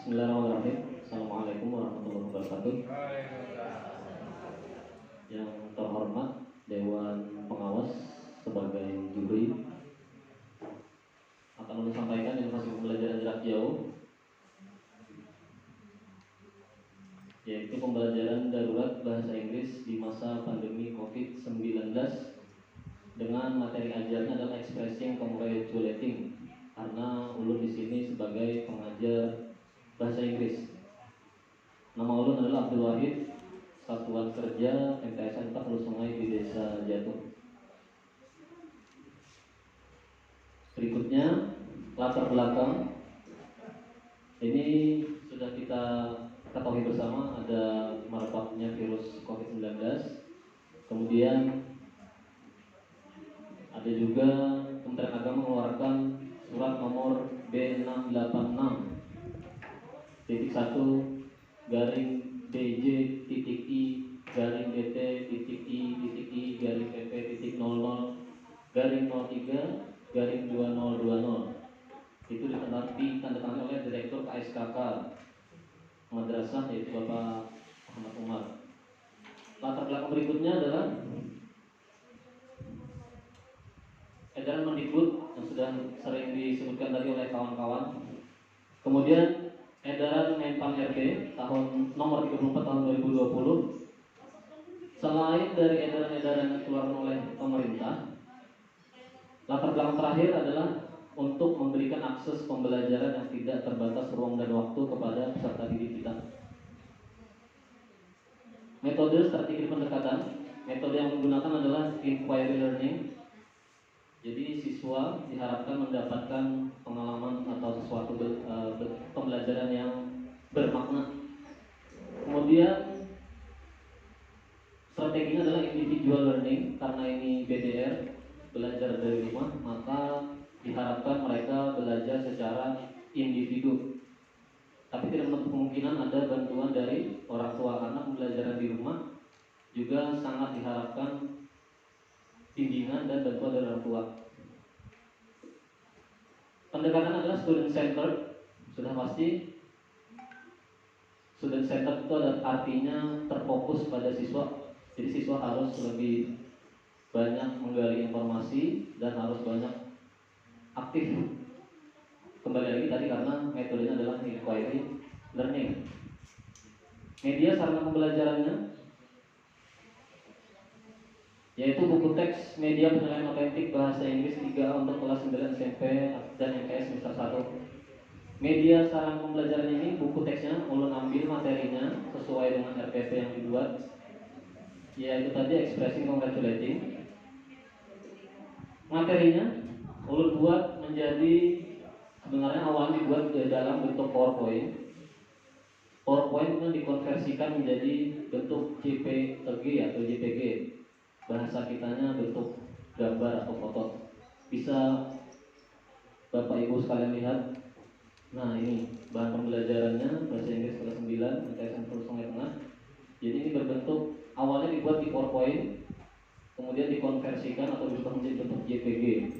Bismillahirrahmanirrahim. Assalamualaikum warahmatullahi wabarakatuh. Yang terhormat Dewan Pengawas sebagai juri akan menyampaikan informasi pembelajaran jarak jauh, yaitu pembelajaran darurat bahasa Inggris di masa pandemi COVID-19 dengan materi ajarnya adalah expressing congratulating, karena ulun di sini sebagai pengajar bahasa Inggris. Nama ulun adalah Abdul Wahid, Satuan Kerja MTSN Hulu Sungai di Desa Jatuh. Berikutnya latar belakang. Ini sudah kita ketahui bersama, ada merebaknya virus COVID-19. Kemudian ada juga Kementerian Agama mengeluarkan surat nomor B66-DJ-I-PP.00-PP.00-03-2020. Itu ditandatangani oleh Direktur KSKK Madrasah, yaitu Bapak Muhammad Umar. Latar belakang berikutnya adalah edaran Mendikbud yang sudah sering disebutkan tadi oleh kawan-kawan. Kemudian edaran Menpan RB tahun nomor 34 tahun 2020. Selain dari edaran-edaran yang dikeluarkan oleh pemerintah, latar belakang terakhir adalah untuk memberikan akses pembelajaran yang tidak terbatas ruang dan waktu kepada peserta didik kita. Metode strategi pendekatan, metode yang digunakan adalah inquiry learning. Jadi siswa diharapkan mendapatkan pengalaman atau sesuatu pembelajaran yang bermakna. Kemudian strateginya adalah individual learning, karena ini BDR, belajar dari rumah, maka diharapkan mereka belajar secara individu. Tapi tidak menutup kemungkinan ada bantuan dari orang tua, karena pembelajaran di rumah juga sangat diharapkan bimbingan dan bantuan dari orang tua. Pendekatan adalah student centered. Sudah pasti student centered itu adalah artinya terfokus pada siswa. Jadi siswa harus lebih banyak menggali informasi dan harus banyak aktif. Kembali lagi tadi, karena metodenya adalah inquiry learning. Media sarana pembelajarannya yaitu buku teks media penilaian otentik bahasa Inggris 3 untuk kelas 9 SMP dan MTS semester 1. Media sarana pembelajaran ini, buku teksnya ulun ambil materinya sesuai dengan RPP yang dibuat, yaitu tadi expressing congratulating. Materinya ulun buat menjadi, sebenarnya awalnya dibuat dalam bentuk PowerPoint. PowerPoint itu dikonversikan menjadi bentuk JPG atau JPG. Bahasa kitanya bentuk gambar atau foto. Bisa Bapak Ibu sekalian lihat. Nah, ini bahan pembelajarannya bahasa Inggris kelas 9 MTSN Hulu Sungai Tengah. Jadi ini berbentuk, awalnya dibuat di PowerPoint, kemudian dikonversikan atau diubah menjadi bentuk JPG.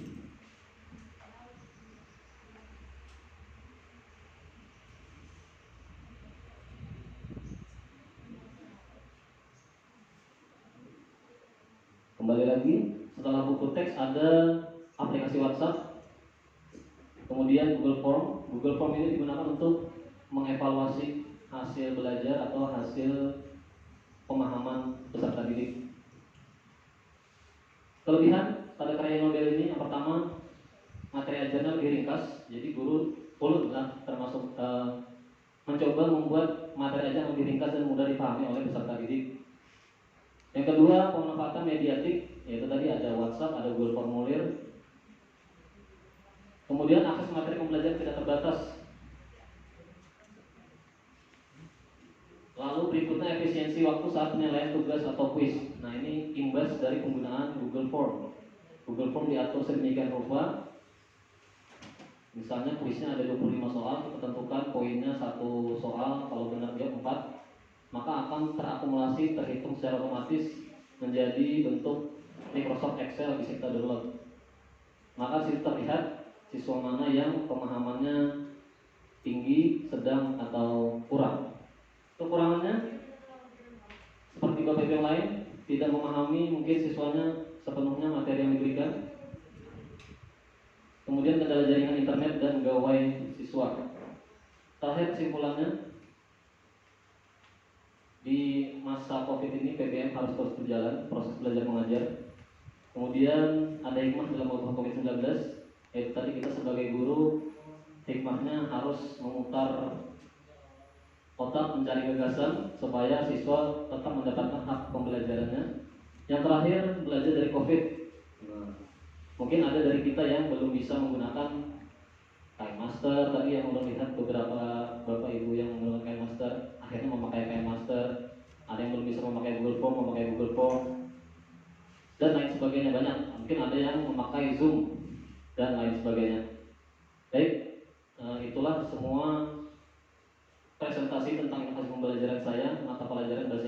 Kembali lagi, setelah buku teks ada aplikasi WhatsApp, kemudian Google Form. Google Form ini digunakan untuk mengevaluasi hasil belajar atau hasil pemahaman peserta didik. Kelebihan pada karya model ini, yang pertama, materi ajarnya lebih ringkas. Jadi guru ulun termasuk mencoba membuat materi ajar lebih ringkas dan mudah dipahami oleh peserta didik. Yang kedua, pemanfaatan mediatik, yaitu tadi ada WhatsApp, ada Google Formulir. Kemudian akses materi pembelajaran tidak terbatas. Lalu berikutnya efisiensi waktu saat penilaian tugas atau kuis. Nah, ini imbas dari penggunaan Google Form. Google Form diatur sedemikian rupa. Misalnya kuisnya ada 25 soal, kita tentukan poinnya 1 soal, kalau benar jawab 4, maka akan terakumulasi, terhitung secara otomatis menjadi bentuk Microsoft Excel, bisa kita download. Maka situ terlihat siswa mana yang pemahamannya tinggi, sedang, atau kurang. Kekurangannya seperti Bapak Ibu yang lain, tidak memahami mungkin siswanya sepenuhnya materi yang diberikan. Kemudian kendala jaringan internet dan gawai siswa. Terakhir kesimpulannya, di masa COVID ini PBM harus terus berjalan, proses belajar mengajar. Kemudian ada hikmah dalam wabah COVID-19, yaitu tadi kita sebagai guru, hikmahnya harus memutar otak mencari gagasan supaya siswa tetap mendapatkan hak pembelajarannya. Yang terakhir, belajar dari COVID. Nah, mungkin ada dari kita yang belum bisa menggunakan KineMaster, tadi yang belum lihat beberapa bapak ibu yang menggunakan KineMaster akhirnya memakai KineMaster. Ada yang belum bisa memakai Google Form, memakai Google Form, dan lain sebagainya, banyak. Mungkin ada yang memakai Zoom dan lain sebagainya. Baik, itulah semua presentasi tentang inovasi pembelajaran saya, mata pelajaran bahasa